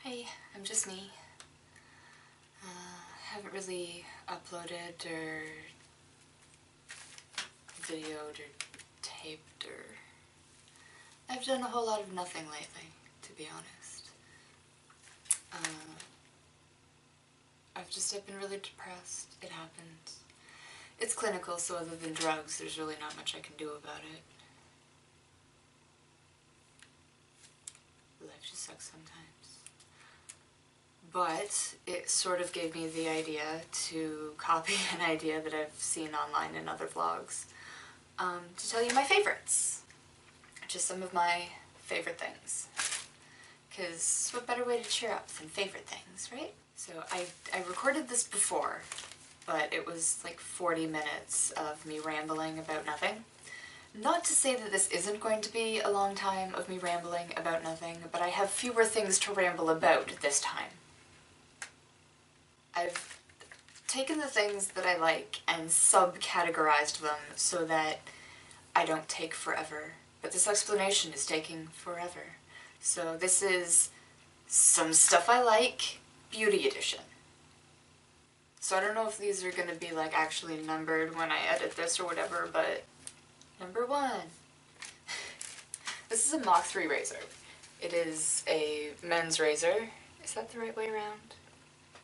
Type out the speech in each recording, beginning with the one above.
Hey, I'm just me. Haven't really uploaded or videoed or taped or... I've done a whole lot of nothing lately, to be honest. I've been really depressed. It happens. It's clinical, so other than drugs, there's really not much I can do about it. Life just sucks sometimes. But it sort of gave me the idea to copy an idea that I've seen online in other vlogs, to tell you my favorites. Just some of my favorite things. Because what better way to cheer up than favorite things, right? So I recorded this before, but it was like 40 minutes of me rambling about nothing. Not to say that this isn't going to be a long time of me rambling about nothing, but I have fewer things to ramble about this time. I've taken the things that I like and subcategorized them so that I don't take forever. But this explanation is taking forever. So this is some stuff I like, beauty edition. So I don't know if these are gonna be like actually numbered when I edit this or whatever, but number 1. This is a Mach 3 razor. It is a men's razor. Is that the right way around?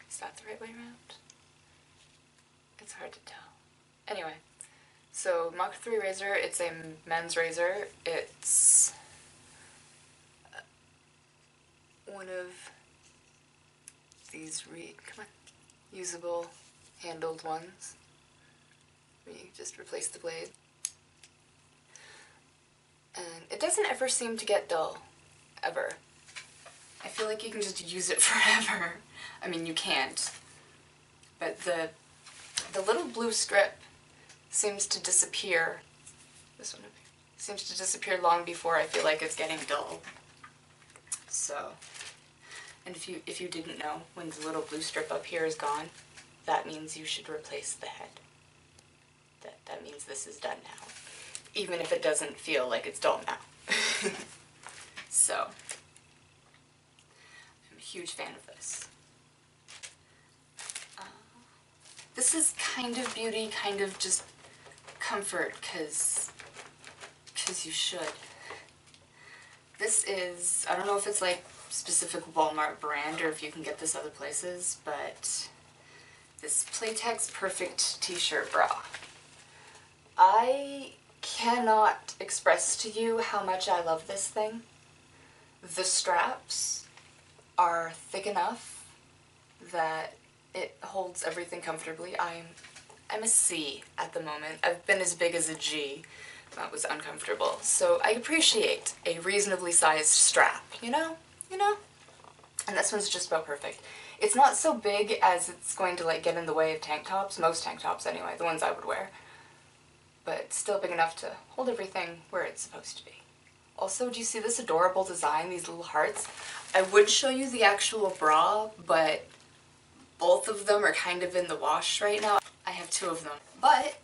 Is that the right way around? It's hard to tell. Anyway, so Mach 3 razor, it's a men's razor. It's one of these usable handled ones. You just replace the blade. And it doesn't ever seem to get dull. Ever. I feel like you can just use it forever. I mean, you can't. But the little blue strip seems to disappear. This one seems to disappear long before I feel like it's getting dull. So, and if you didn't know, when the little blue strip up here is gone, that means you should replace the head. That means this is done now. Even if it doesn't feel like it's dull now. So, I'm a huge fan of this. This is kind of beauty, kind of just comfort, cause you should. This is, I don't know if it's like specific Walmart brand or if you can get this other places, but this Playtex Perfect t-shirt bra. I cannot express to you how much I love this thing. The straps are thick enough that it holds everything comfortably. I'm a C at the moment. I've been as big as a G. That was uncomfortable. So I appreciate a reasonably sized strap, you know? You know? And this one's just about perfect. It's not so big as it's going to like get in the way of tank tops, most tank tops anyway, the ones I would wear. But it's still big enough to hold everything where it's supposed to be. Also, do you see this adorable design, these little hearts? I would show you the actual bra, but both of them are kind of in the wash right now. I have 2 of them. But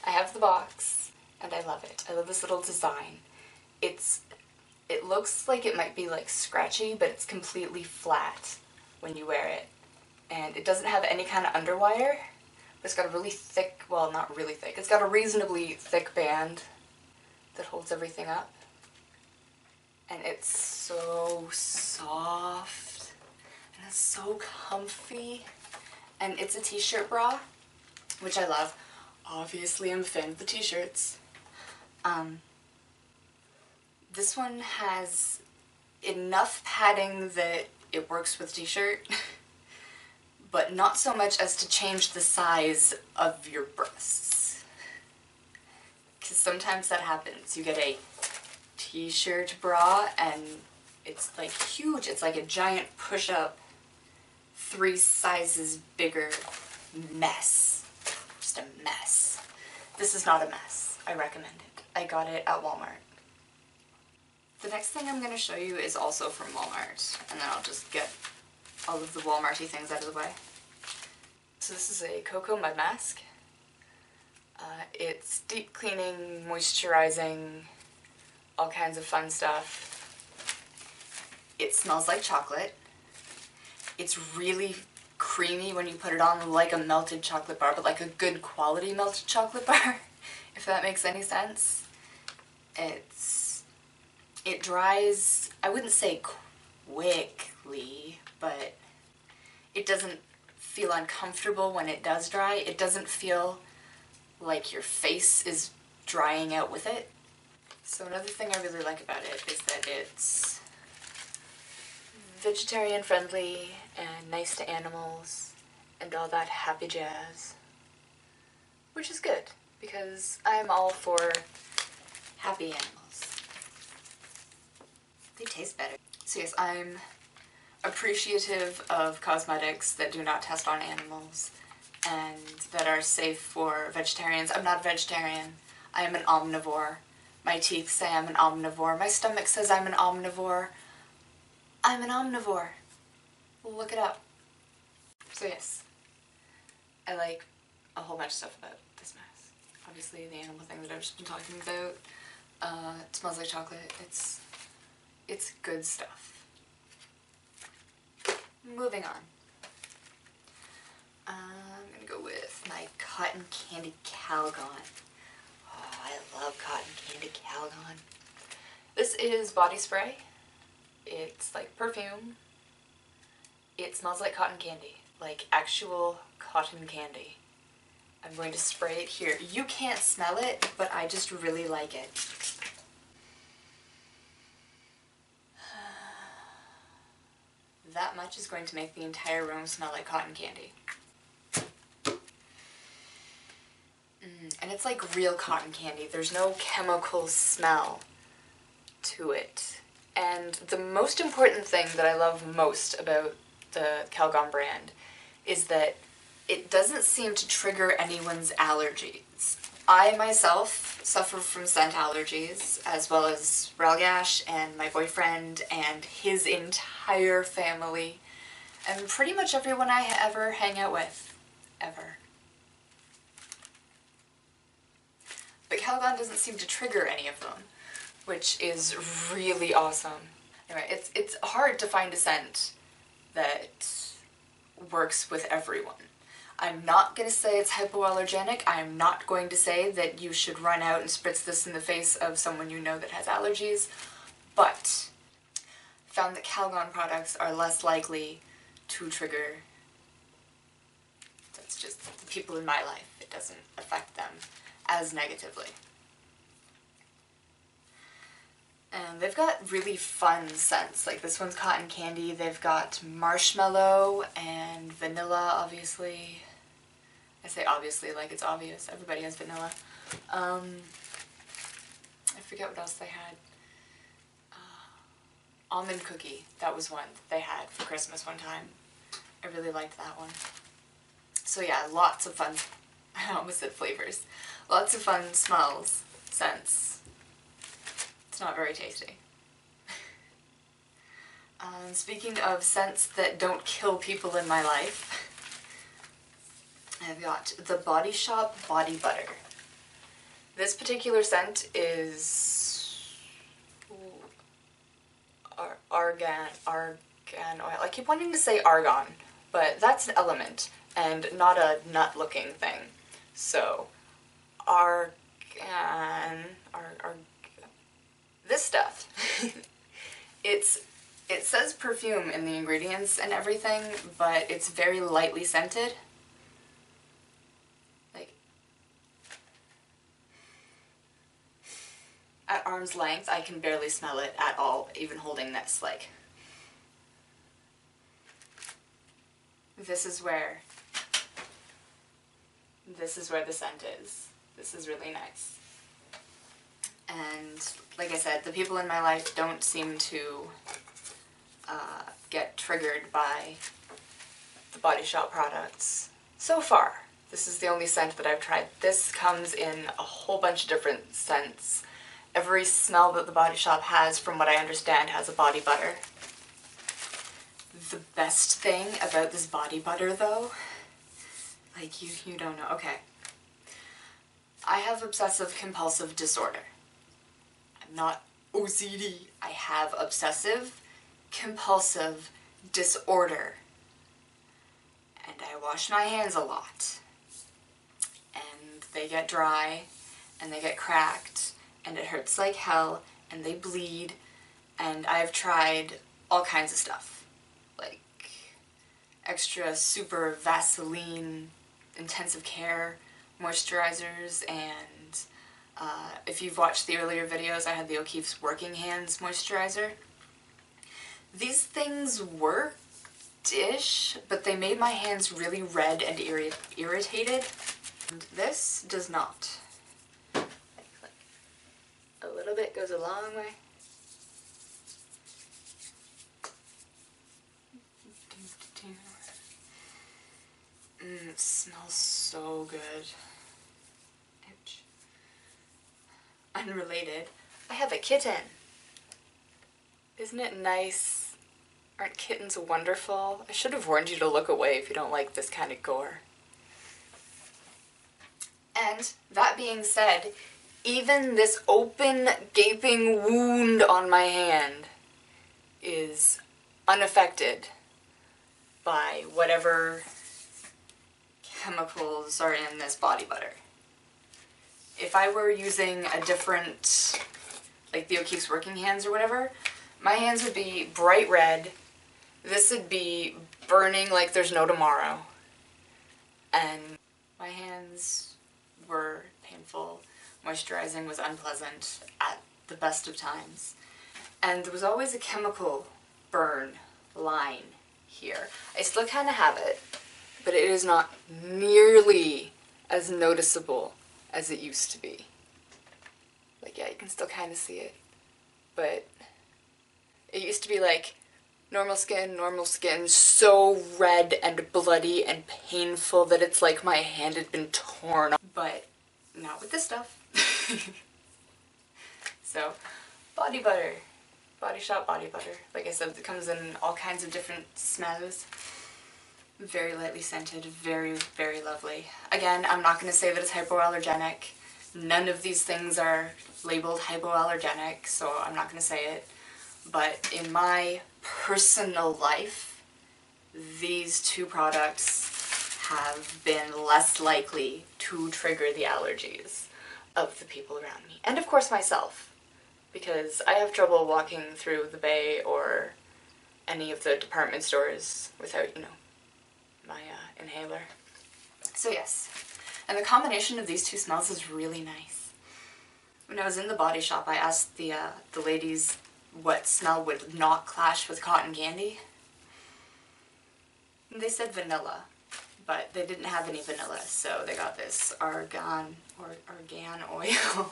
I have the box, and I love it. I love this little design. It looks like it might be like scratchy, but it's completely flat when you wear it. And it doesn't have any kind of underwire, but it's got a really thick, well, not really thick, it's got a reasonably thick band that holds everything up. And it's so soft, and it's so comfy. And it's a t-shirt bra, which I love. Obviously, I'm a fan of the t-shirts. This one has enough padding that it works with t-shirt, but not so much as to change the size of your breasts. Because sometimes that happens. You get a t-shirt bra and it's like huge. It's like a giant push-up, 3 sizes bigger mess. Just a mess. This is not a mess. I recommend it. I got it at Walmart. The next thing I'm going to show you is also from Walmart, and then I'll just get all of the Walmart-y things out of the way. So this is a cocoa mud mask. It's deep cleaning, moisturizing, all kinds of fun stuff. It smells like chocolate. It's really creamy when you put it on, like a melted chocolate bar, but like a good quality melted chocolate bar, if that makes any sense. It dries, I wouldn't say quickly, but it doesn't feel uncomfortable when it does dry. It doesn't feel like your face is drying out with it. So another thing I really like about it is that it's vegetarian friendly and nice to animals and all that happy jazz. Which is good, because I'm all for happy animals. They taste better. So yes, I'm appreciative of cosmetics that do not test on animals and that are safe for vegetarians. I'm not a vegetarian. I am an omnivore. My teeth say I'm an omnivore. My stomach says I'm an omnivore. I'm an omnivore. Look it up. So yes, I like a whole bunch of stuff about this mask. Obviously the animal thing that I've just been talking about. It smells like chocolate. It's good stuff. Moving on. I'm gonna go with my cotton candy Calgon. Oh, I love cotton candy Calgon. This is body spray. It's like perfume. It smells like cotton candy, like actual cotton candy. I'm going to spray it here. You can't smell it, but I just really like it. That much is going to make the entire room smell like cotton candy. And it's like real cotton candy. There's no chemical smell to it. And the most important thing that I love most about the Calgon brand is that it doesn't seem to trigger anyone's allergies. I myself suffer from scent allergies, as well as Ralgash and my boyfriend and his entire family, and pretty much everyone I ever hang out with, ever. But Calgon doesn't seem to trigger any of them, which is really awesome. Anyway, it's hard to find a scent that works with everyone. I'm not going to say it's hypoallergenic. I'm not going to say that you should run out and spritz this in the face of someone you know that has allergies, but I found that Calgon products are less likely to trigger. That's just the people in my life. It doesn't affect them as negatively. And they've got really fun scents. Like this one's cotton candy. They've got marshmallow and vanilla, obviously. I say obviously like it's obvious. Everybody has vanilla. I forget what else they had. Almond cookie. That was one they had for Christmas one time. I really liked that one. So yeah, lots of fun. I almost said flavors. Lots of fun smells, scents. It's not very tasty. Speaking of scents that don't kill people in my life, I've got the Body Shop Body Butter. This particular scent is argan oil. I keep wanting to say argon, but that's an element and not a nut-looking thing. So, this stuff. It says perfume in the ingredients and everything, but it's very lightly scented. Like, at arm's length, I can barely smell it at all, even holding this. Like, this is where the scent is. This is really nice. And like I said, the people in my life don't seem to get triggered by the Body Shop products. So far, this is the only scent that I've tried. This comes in a whole bunch of different scents. Every smell that the Body Shop has, from what I understand, has a body butter. The best thing about this body butter, though, like you don't know. Okay. I have obsessive compulsive disorder. I'm not OCD. I have obsessive compulsive disorder. And I wash my hands a lot. And they get dry, and they get cracked, and it hurts like hell, and they bleed, and I've tried all kinds of stuff. Like extra super Vaseline intensive care moisturizers, and if you've watched the earlier videos, I had the O'Keeffe's Working Hands moisturizer. These things worked-ish, but they made my hands really red and irritated. And this does not. Like, a little bit goes a long way. It smells so good. Ouch. Unrelated, I have a kitten. Isn't it nice? Aren't kittens wonderful? I should have warned you to look away if you don't like this kind of gore. And that being said, even this open, gaping wound on my hand is unaffected by whatever chemicals are in this body butter. If I were using a different, like the O'Keeffe's Working Hands or whatever, my hands would be bright red. This would be burning like there's no tomorrow. And my hands were painful. Moisturizing was unpleasant at the best of times. And there was always a chemical burn line here. I still kind of have it, but it is not nearly as noticeable as it used to be. Like, yeah, you can still kind of see it, but it used to be like normal skin, so red and bloody and painful that it's like my hand had been torn off. But not with this stuff. So, body butter. Body Shop body butter. Like I said, it comes in all kinds of different smells. Very lightly scented, very, very lovely. Again, I'm not going to say that it's hypoallergenic. None of these things are labeled hypoallergenic, so I'm not going to say it. But in my personal life, these two products have been less likely to trigger the allergies of the people around me. And of course myself, because I have trouble walking through the Bay or any of the department stores without, you know, my inhaler. So yes, and the combination of these two smells is really nice. When I was in the Body Shop, I asked the ladies what smell would not clash with cotton candy. And they said vanilla, but they didn't have any vanilla, so they got this argan oil.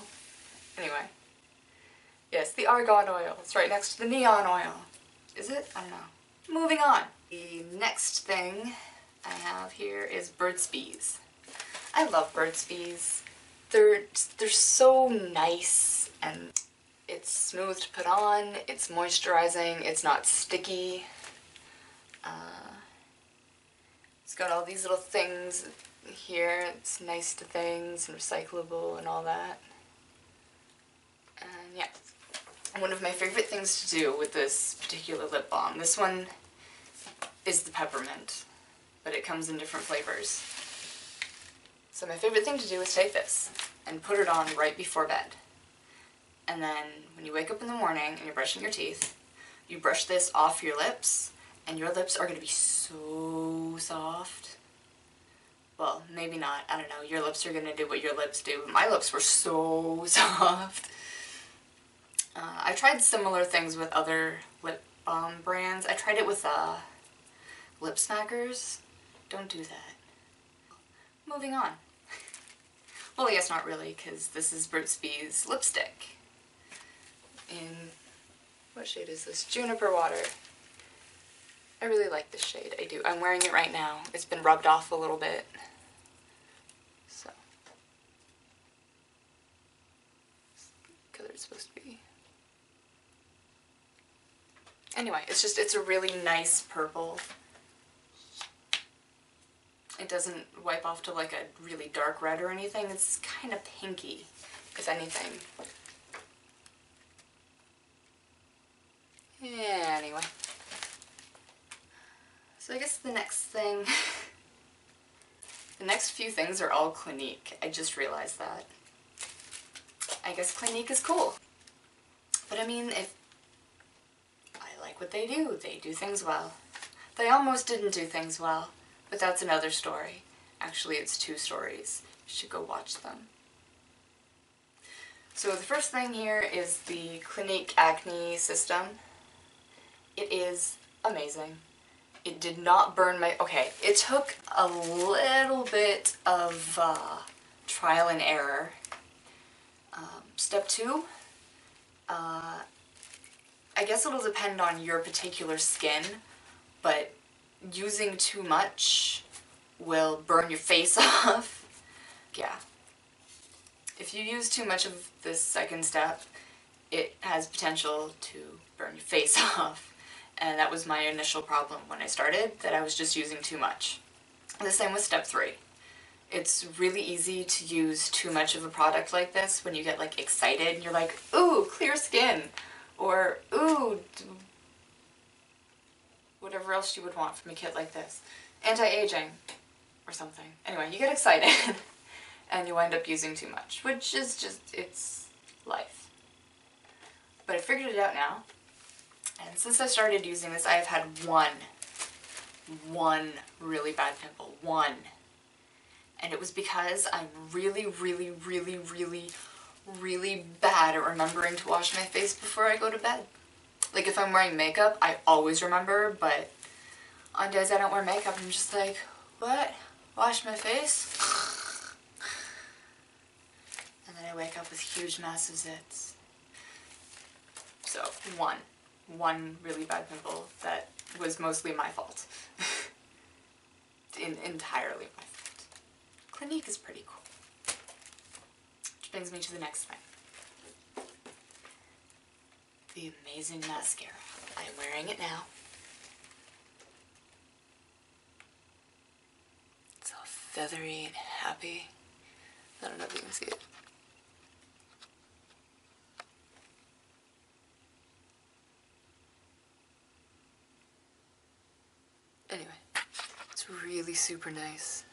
Anyway, yes, the argan oil. It's right next to the neon oil. Is it? I don't know. Moving on. The next thing I have here is Burt's Bees. I love Burt's Bees. They're so nice, and it's smooth to put on, it's moisturizing, it's not sticky. It's got all these little things here, it's nice to things and recyclable and all that. And yeah, one of my favorite things to do with this particular lip balm, this one is the peppermint, but it comes in different flavors. So my favorite thing to do is take this and put it on right before bed. And then when you wake up in the morning and you're brushing your teeth, you brush this off your lips, and your lips are going to be so soft. Well, maybe not. I don't know. Your lips are going to do what your lips do, but my lips were so soft. I tried similar things with other lip balm brands. I tried it with lip smackers. Don't do that. Moving on. Well, I guess not really, because this is Burt's Bees lipstick. In, what shade is this? Juniper Water. I really like this shade, I do. I'm wearing it right now. It's been rubbed off a little bit. So. What color it's supposed to be. Anyway, it's a really nice purple. It doesn't wipe off to like a really dark red or anything. It's kind of pinky, if anything. Yeah, anyway. So I guess the next thing, the next few things are all Clinique. I just realized that. I guess Clinique is cool. But I mean, if I like what they do things well. They almost didn't do things well, but that's another story. Actually, it's 2 stories. You should go watch them. So the first thing here is the Clinique Acne System. It is amazing. It did not burn my... Okay, it took a little bit of trial and error. Step 2, I guess it'll depend on your particular skin, but using too much will burn your face off. Yeah. If you use too much of this second step, it has potential to burn your face off. And that was my initial problem when I started, that I was just using too much. The same with step 3. It's really easy to use too much of a product like this when you get like excited and you're like, ooh, clear skin, or ooh, whatever else you would want from a kit like this. Anti-aging, or something. Anyway, you get excited and you wind up using too much, which is just, it's life. But I figured it out now, and since I started using this, I have had one really bad pimple. One. And it was because I'm really bad at remembering to wash my face before I go to bed. Like if I'm wearing makeup, I always remember, but on days I don't wear makeup, I'm just like, what? Wash my face? And then I wake up with huge massive zits. So, one really bad pimple that was mostly my fault. Entirely my fault. Clinique is pretty cool. Which brings me to the next thing. The amazing mascara. I am wearing it now. It's all feathery and happy. I don't know if you can see it. Anyway, it's really super nice.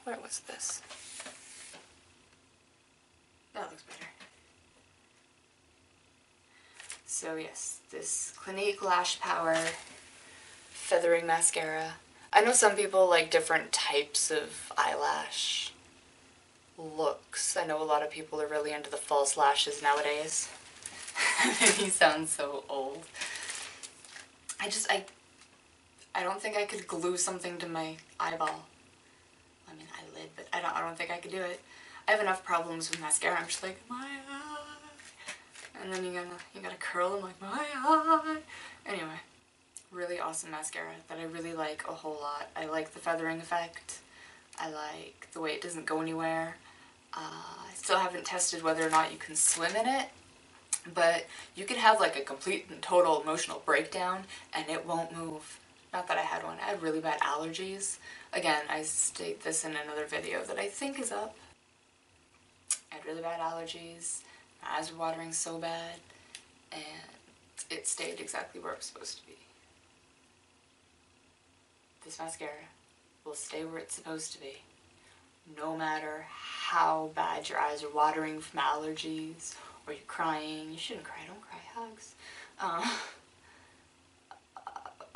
Where was this? That looks better. So yes, this Clinique Lash Power Feathering Mascara. I know some people like different types of eyelash looks. I know a lot of people are really into the false lashes nowadays. He sounds so old. I don't think I could glue something to my eyeball. I mean eyelid, but I don't think I could do it. I have enough problems with mascara. I'm just like, my eye. And then you gotta curl them like, my eye. Anyway, really awesome mascara that I really like a whole lot. I like the feathering effect. I like the way it doesn't go anywhere. I still haven't tested whether or not you can swim in it, but you can have like a complete and total emotional breakdown and it won't move. Not that I had one. I had really bad allergies. Again, I state this in another video that I think is up. I had really bad allergies. My eyes were watering so bad, and it stayed exactly where it was supposed to be. This mascara will stay where it's supposed to be, no matter how bad your eyes are watering from allergies, or you're crying. You shouldn't cry, don't cry, hugs.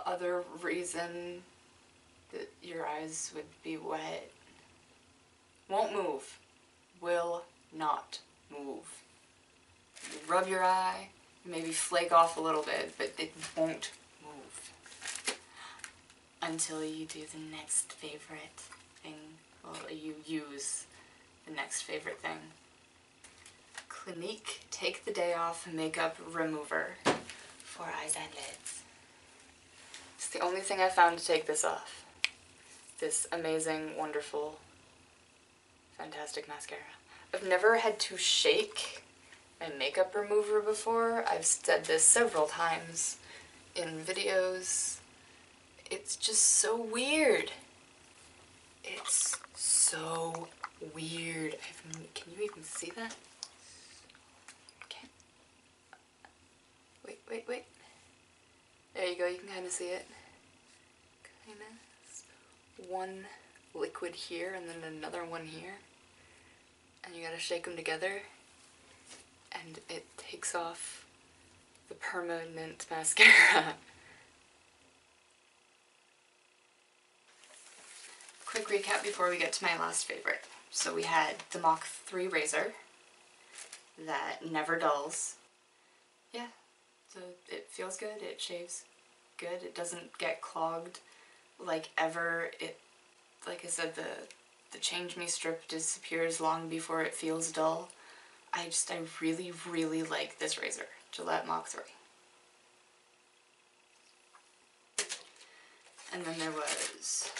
Other reason that your eyes would be wet. Won't move. Will not move. You rub your eye, maybe flake off a little bit, but it won't move. Until you do the next favorite thing. Well, you use the next favorite thing. Clinique Take the Day Off Makeup Remover for eyes and lids. It's the only thing I found to take this off. This amazing, wonderful, fantastic mascara. I've never had to shake my makeup remover before. I've said this several times in videos. It's just so weird. It's so weird. Can you even see that? Okay. Wait. There you go, you can kind of see it. tiniest. One liquid here and then another one here. And you gotta shake them together and it takes off the permanent mascara. Quick recap before we get to my last favorite. So we had the Mach 3 razor that never dulls. Yeah, so it feels good, it shaves good, it doesn't get clogged like ever. It, like I said, the Change Me strip disappears long before it feels dull. I really, really like this razor, Gillette Mach 3. And then there was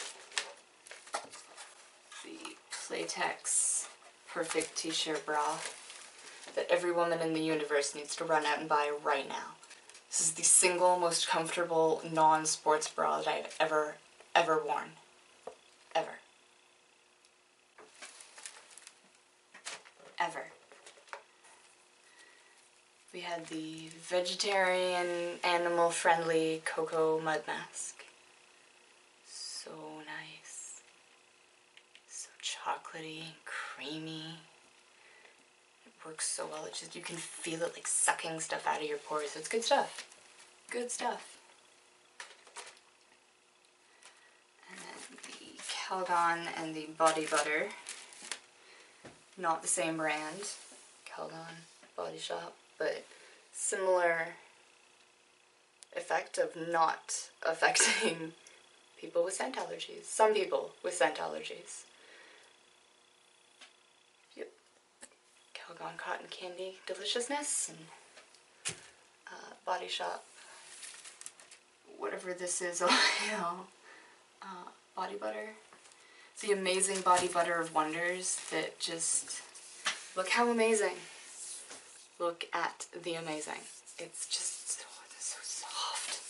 the Playtex Perfect T-shirt bra that every woman in the universe needs to run out and buy right now. This is the single most comfortable non-sports bra that I've ever worn. Ever. Ever. We had the vegetarian, animal-friendly cocoa mud mask. So nice. So chocolatey, creamy. It works so well. It's just, you can feel it like sucking stuff out of your pores. It's good stuff. Good stuff. And then the Calgon and the Body Butter. Not the same brand. Calgon Body Shop, but similar effect of not affecting people with scent allergies. Some people with scent allergies. Yep. Calgon Cotton Candy Deliciousness and Body Shop, whatever this is, oil, body butter. It's the amazing body butter of wonders that just, look how amazing. Look at the amazing. It's just, oh, it's so soft.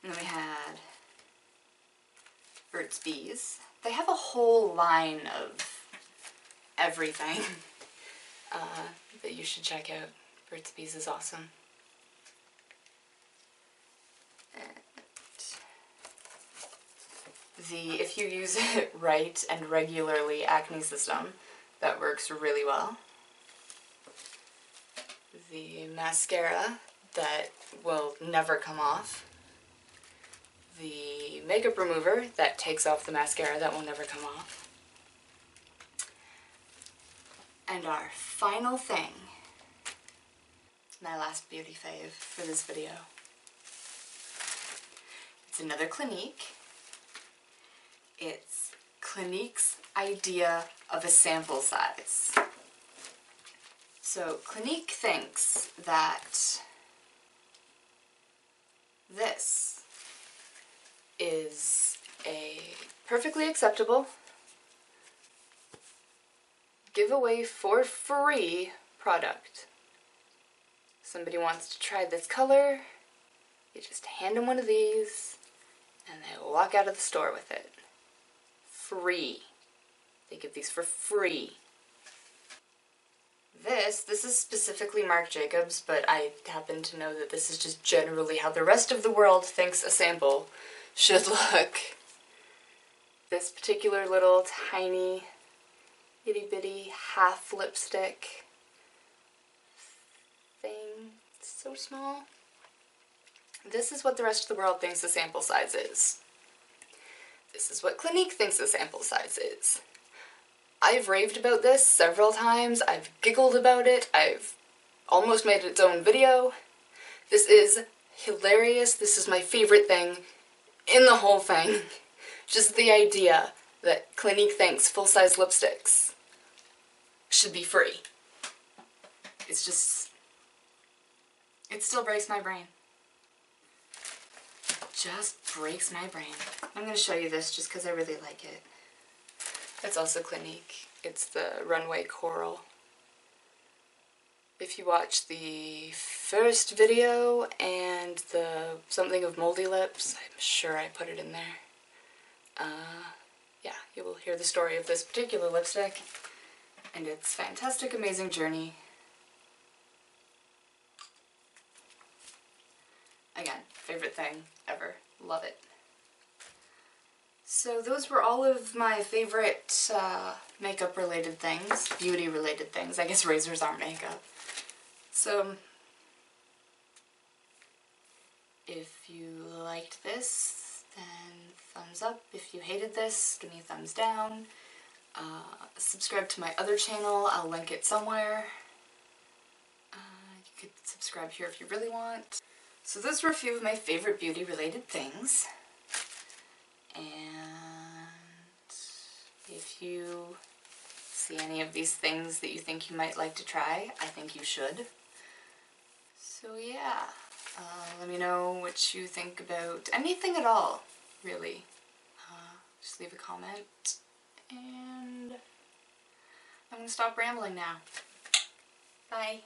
And then we had Burt's Bees. They have a whole line of everything that you should check out. Burt's Bees is awesome. If you use it right and regularly, acne system, that works really well. The mascara that will never come off. The makeup remover that takes off the mascara that will never come off. And our final thing, my last beauty fave for this video. It's another Clinique. It's Clinique's idea of a sample size. So Clinique thinks that this is a perfectly acceptable giveaway for free product. Somebody wants to try this color, you just hand them one of these and they walk out of the store with it. Free. They give these for free. This is specifically Marc Jacobs, but I happen to know that this is just generally how the rest of the world thinks a sample should look. This particular little tiny itty bitty half lipstick thing, it's so small. This is what the rest of the world thinks a sample size is. This is what Clinique thinks a sample size is. I've raved about this several times, I've giggled about it, I've almost made its own video. This is hilarious, this is my favorite thing in the whole thing. Just the idea that Clinique thinks full-size lipsticks should be free. It's just, it still breaks my brain. Just breaks my brain. I'm going to show you this just because I really like it. It's also Clinique. It's the Runway Coral. If you watch the first video and the something of moldy lips, I'm sure I put it in there. Yeah, you will hear the story of this particular lipstick and its fantastic, amazing journey. Again, favorite thing ever. Love it. So those were all of my favorite makeup related things, beauty related things. I guess razors aren't makeup. So if you liked this, then thumbs up. If you hated this, give me a thumbs down. Subscribe to my other channel, I'll link it somewhere. You could subscribe here if you really want. So those were a few of my favorite beauty related things. And if you see any of these things that you think you might like to try, I think you should. So yeah, let me know what you think about anything at all, really. Just leave a comment, and I'm gonna stop rambling now. Bye.